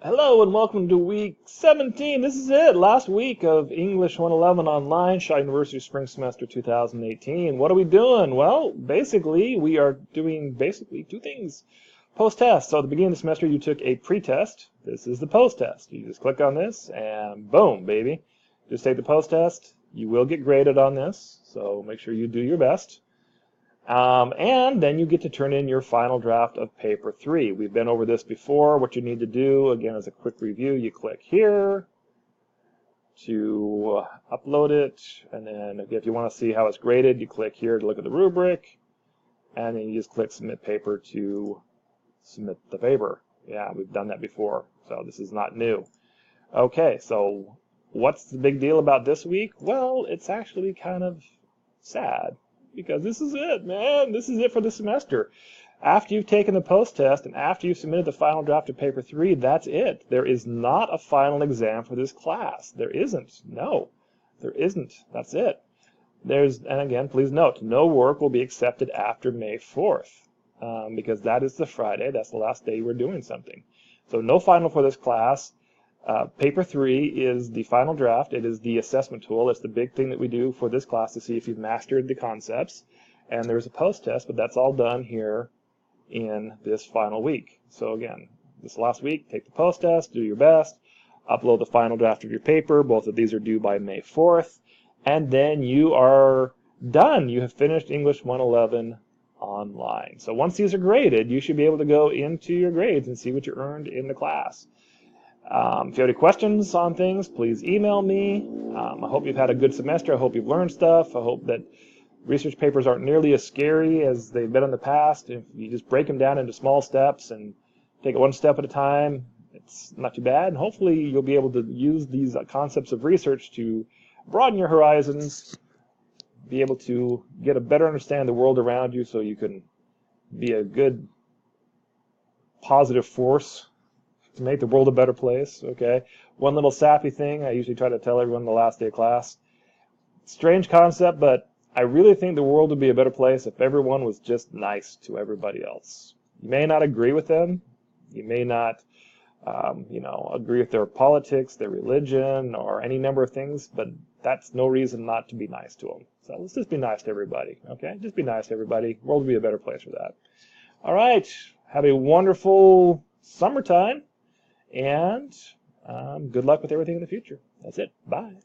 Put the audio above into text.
Hello and welcome to week 17. This is it, last week of English 111 online, Shaw University Spring Semester 2018. What are we doing? Well, basically, we are doing two things. Post-test. So at the beginning of the semester, you took a pre-test. This is the post-test. You just click on this and boom, baby. Just take the post-test. You will get graded on this, so make sure you do your best. And then you get to turn in your final draft of paper 3. We've been over this before. What you need to do, again, as a quick review, you click here to upload it. And then if you want to see how it's graded, you click here to look at the rubric. And then you just click Submit Paper to submit the paper. Yeah, we've done that before, so this is not new. Okay, so what's the big deal about this week? Well, it's actually kind of sad. Because this is it, man. This is it for the semester. After you've taken the post-test and after you've submitted the final draft of paper 3, that's it. There is not a final exam for this class. There isn't. No, there isn't. That's it. And again, please note, no work will be accepted after May 4th because that is the Friday. That's the last day we're doing something. So no final for this class. Paper 3 is the final draft. It is the assessment tool. It's the big thing that we do for this class to see if you've mastered the concepts. And there's a post-test, but that's all done here in this final week. So again, this last week, take the post-test, do your best, upload the final draft of your paper. Both of these are due by May 4th. And then you are done. You have finished English 111 online. So once these are graded, you should be able to go into your grades and see what you earned in the class. If you have any questions on things, please email me. I hope you've had a good semester. I hope you've learned stuff. I hope that research papers aren't nearly as scary as they've been in the past. If you just break them down into small steps and take it one step at a time, it's not too bad. And hopefully you'll be able to use these concepts of research to broaden your horizons, be able to get a better understanding of the world around you so you can be a good, positive force to make the world a better place. Okay, one little sappy thing I usually try to tell everyone the last day of class. Strange concept, but I really think the world would be a better place if everyone was just nice to everybody else. You may not agree with them. You may not, agree with their politics, their religion, or any number of things, but that's no reason not to be nice to them. So let's just be nice to everybody, okay? Just be nice to everybody. The world would be a better place for that. All right, have a wonderful summertime. And good luck with everything in the future. That's it. Bye.